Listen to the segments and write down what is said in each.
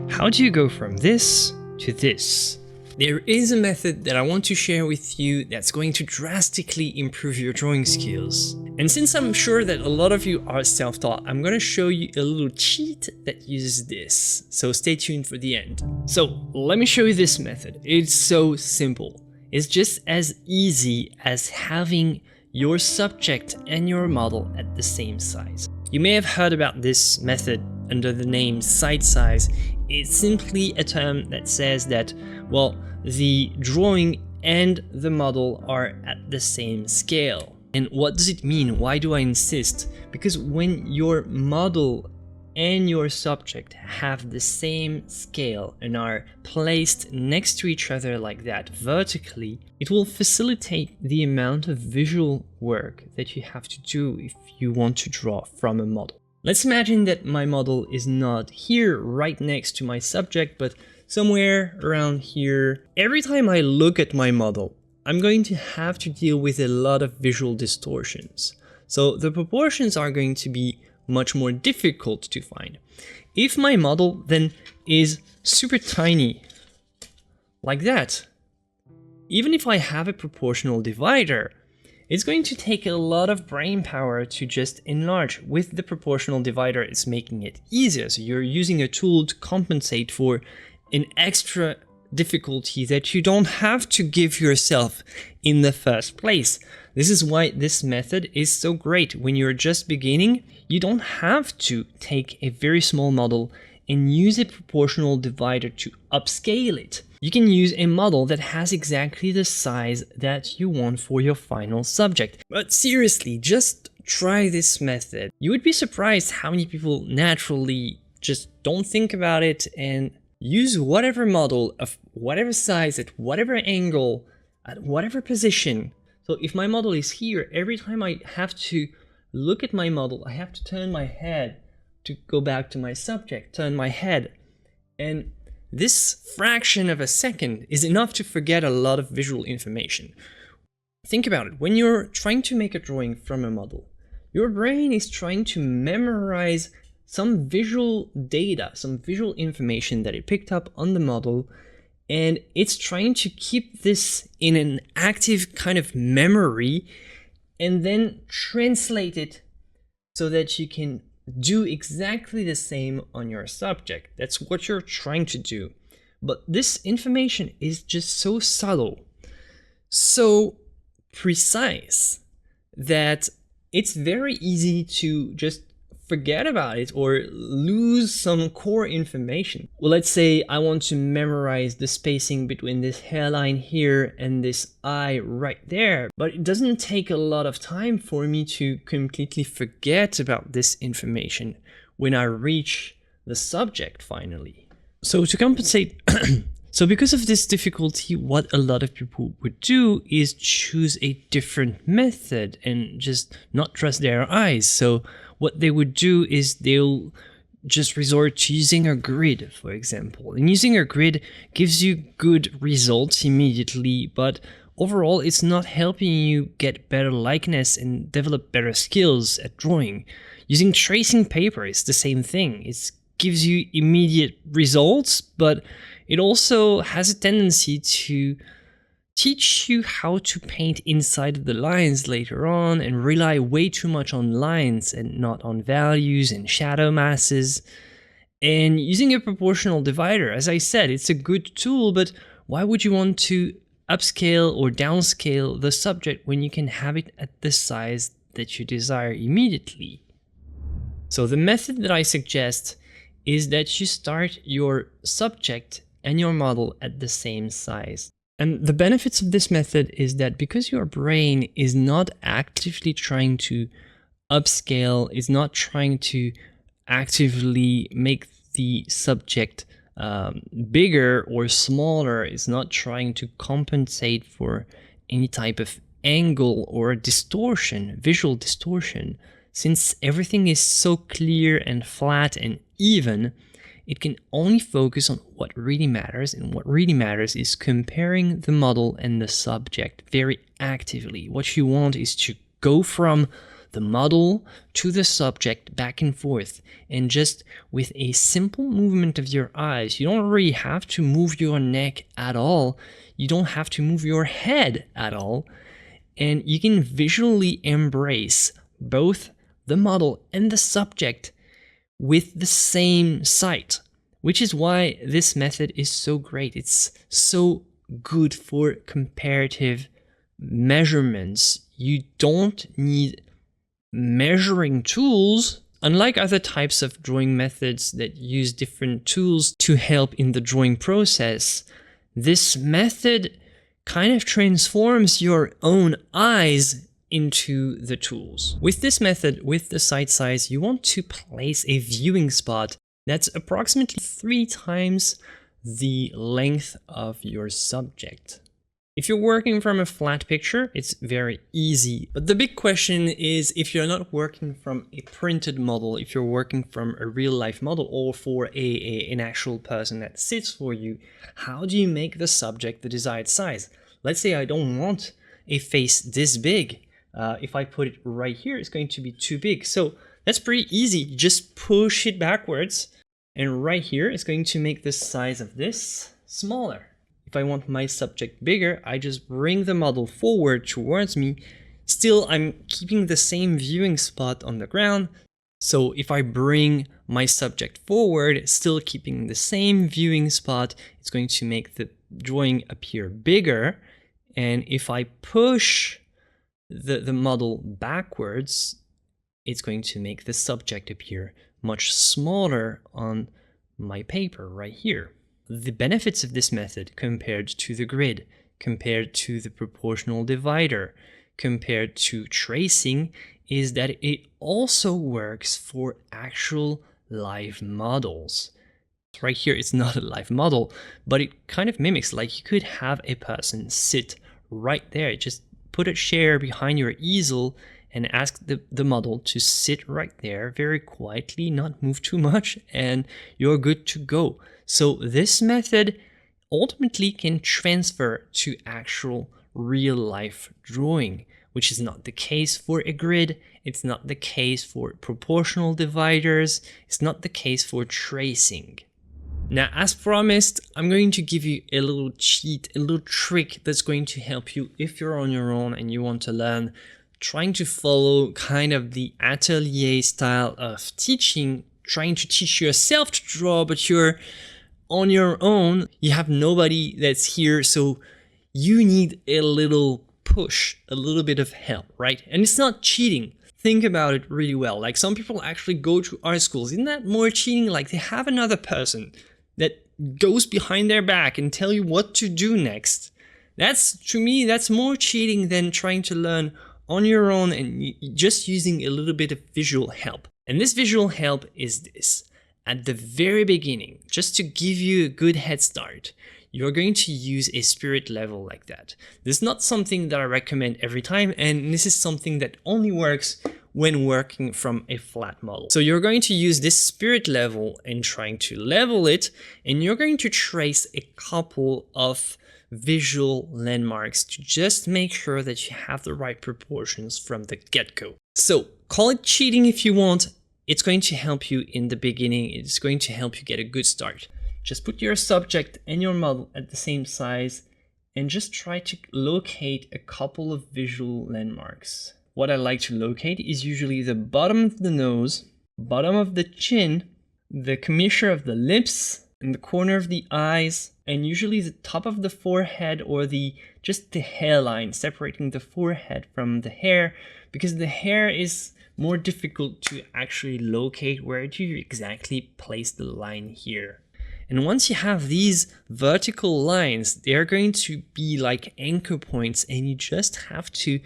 How do you go from this to this? There is a method that I want to share with you that's going to drastically improve your drawing skills. And since I'm sure that a lot of you are self-taught, I'm going to show you a little cheat that uses this. So stay tuned for the end. So let me show you this method. It's so simple. It's just as easy as having your subject and your model at the same size. You may have heard about this method under the name side size. It's simply a term that says that, well, the drawing and the model are at the same scale. And what does it mean? Why do I insist? Because when your model and your subject have the same scale and are placed next to each other like that vertically, it will facilitate the amount of visual work that you have to do if you want to draw from a model. Let's imagine that my model is not here right next to my subject, but somewhere around here. Every time I look at my model, I'm going to have to deal with a lot of visual distortions. So the proportions are going to be much more difficult to find. If my model then is super tiny, like that, even if I have a proportional divider, it's going to take a lot of brain power to just enlarge. With the proportional divider, it's making it easier. So you're using a tool to compensate for an extra difficulty that you don't have to give yourself in the first place. This is why this method is so great. When you're just beginning, you don't have to take a very small model and use a proportional divider to upscale it. You can use a model that has exactly the size that you want for your final subject. But seriously, just try this method. You would be surprised how many people naturally just don't think about it and use whatever model of whatever size at whatever angle at whatever position. So if my model is here, every time I have to look at my model, I have to turn my head to go back to my subject, turn my head. And this fraction of a second is enough to forget a lot of visual information. Think about it. When you're trying to make a drawing from a model, your brain is trying to memorize some visual data, some visual information that it picked up on the model, and it's trying to keep this in an active kind of memory and then translate it so that you can do exactly the same on your subject. That's what you're trying to do. But this information is just so subtle, so precise, that it's very easy to just forget about it or lose some core information. Well, let's say I want to memorize the spacing between this hairline here and this eye right there, but it doesn't take a lot of time for me to completely forget about this information when I reach the subject finally. So to compensate, so because of this difficulty, what a lot of people would do is choose a different method and just not trust their eyes. So what they would do is they'll just resort to using a grid, for example. And using a grid gives you good results immediately, but overall it's not helping you get better likeness and develop better skills at drawing. Using tracing paper is the same thing. It gives you immediate results, but it also has a tendency to teach you how to paint inside the lines later on and rely way too much on lines and not on values and shadow masses. And using a proportional divider, as I said, it's a good tool, but why would you want to upscale or downscale the subject when you can have it at the size that you desire immediately? So the method that I suggest is that you start your subject and your model at the same size. And the benefits of this method is that because your brain is not actively trying to upscale, is not trying to actively make the subject bigger or smaller, is not trying to compensate for any type of angle or distortion, visual distortion, since everything is so clear and flat and even, it can only focus on what really matters, and what really matters is comparing the model and the subject very actively. What you want is to go from the model to the subject back and forth. And just with a simple movement of your eyes, you don't really have to move your neck at all. You don't have to move your head at all. And you can visually embrace both the model and the subject with the same sight, which is why this method is so great. It's so good for comparative measurements. You don't need measuring tools, unlike other types of drawing methods that use different tools to help in the drawing process. This method kind of transforms your own eyes into the tools. With this method, with the sight size, you want to place a viewing spot that's approximately 3 times the length of your subject. If you're working from a flat picture, it's very easy. But the big question is, if you're not working from a printed model, if you're working from a real life model or for an actual person that sits for you, how do you make the subject the desired size? Let's say I don't want a face this big. If I put it right here, it's going to be too big. So that's pretty easy. Just push it backwards. And right here, it's going to make the size of this smaller. If I want my subject bigger, I just bring the model forward towards me. Still, I'm keeping the same viewing spot on the ground. So if I bring my subject forward, still keeping the same viewing spot, it's going to make the drawing appear bigger. And if I push the model backwards, it's going to make the subject appear much smaller on my paper right here. The benefits of this method compared to the grid, compared to the proportional divider, compared to tracing, is that it also works for actual live models. Right here, it's not a live model, but it kind of mimics, like you could have a person sit right there. Just put a chair behind your easel and ask the model to sit right there very quietly, not move too much, and you're good to go. So this method ultimately can transfer to actual real life drawing, which is not the case for a grid. It's not the case for proportional dividers. It's not the case for tracing. Now, as promised, I'm going to give you a little cheat, a little trick that's going to help you if you're on your own and you want to learn, trying to follow kind of the Atelier style of teaching, trying to teach yourself to draw, but you're on your own. You have nobody that's here, so you need a little push, a little bit of help, right? And it's not cheating. Think about it really well. Like, some people actually go to art schools. Isn't that more cheating? Like, they have another person that goes behind their back and tell you what to do next. To me, that's more cheating than trying to learn on your own and just using a little bit of visual help. And this visual help is this. At the very beginning, just to give you a good head start, you're going to use a spirit level like that. This is not something that I recommend every time, and this is something that only works when working from a flat model. So you're going to use this spirit level and trying to level it, and you're going to trace a couple of visual landmarks to just make sure that you have the right proportions from the get-go. So call it cheating if you want. It's going to help you in the beginning. It's going to help you get a good start. Just put your subject and your model at the same size and just try to locate a couple of visual landmarks. What I like to locate is usually the bottom of the nose, bottom of the chin, the commissure of the lips, and the corner of the eyes, and usually the top of the forehead or just the hairline, separating the forehead from the hair, because the hair is more difficult to actually locate. Where do you exactly place the line here? And once you have these vertical lines, they're going to be like anchor points, and you just have to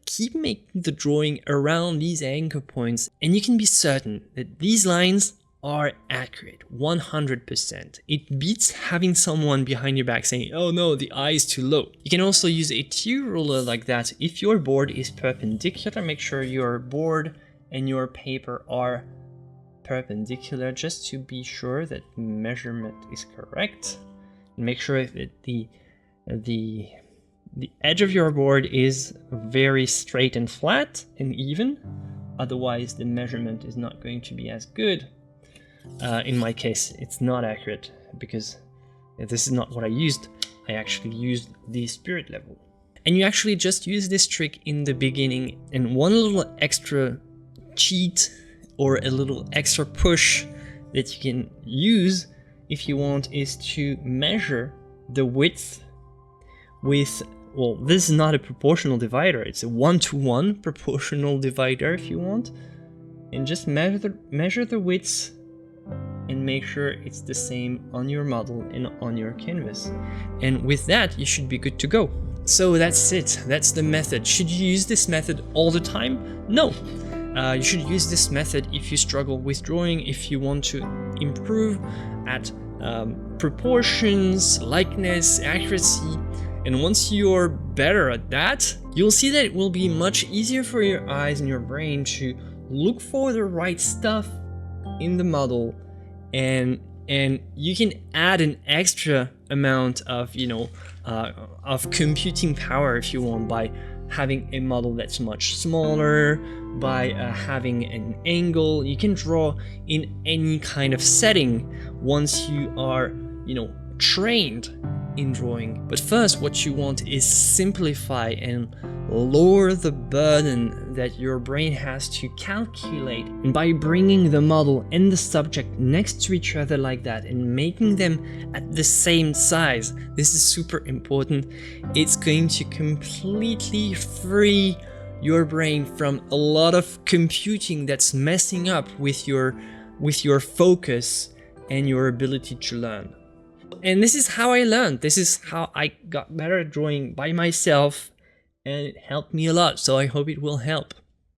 keep making the drawing around these anchor points, and you can be certain that these lines are accurate 100%. It beats having someone behind your back saying, oh no, the eye is too low. You can also use a T-ruler like that. If your board is perpendicular, make sure your board and your paper are perpendicular, just to be sure that measurement is correct. Make sure that the edge of your board is very straight and flat and even. otherwise the measurement is not going to be as good. In my case, it's not accurate because this is not what I used. I actually used the spirit level. And you actually just use this trick in the beginning, and one little extra cheat or a little extra push that you can use if you want is to measure the width with, well, this is not a proportional divider, it's a 1-to-1 proportional divider if you want, and just measure the widths and make sure it's the same on your model and on your canvas. And with that, you should be good to go. So that's it, that's the method. Should you use this method all the time? No. You should use this method if you struggle with drawing, if you want to improve at proportions, likeness, accuracy. And once you're better at that, you'll see that it will be much easier for your eyes and your brain to look for the right stuff in the model, and you can add an extra amount of, of computing power if you want, by having a model that's much smaller, by having an angle. You can draw in any kind of setting once you are, trained in drawing. But first, what you want is simplify and lower the burden that your brain has to calculate. And by bringing the model and the subject next to each other like that and making them at the same size, this is super important. It's going to completely free your brain from a lot of computing that's messing up with your focus and your ability to learn. And this is how I learned. This is how I got better at drawing by myself, and it helped me a lot. So I hope it will help.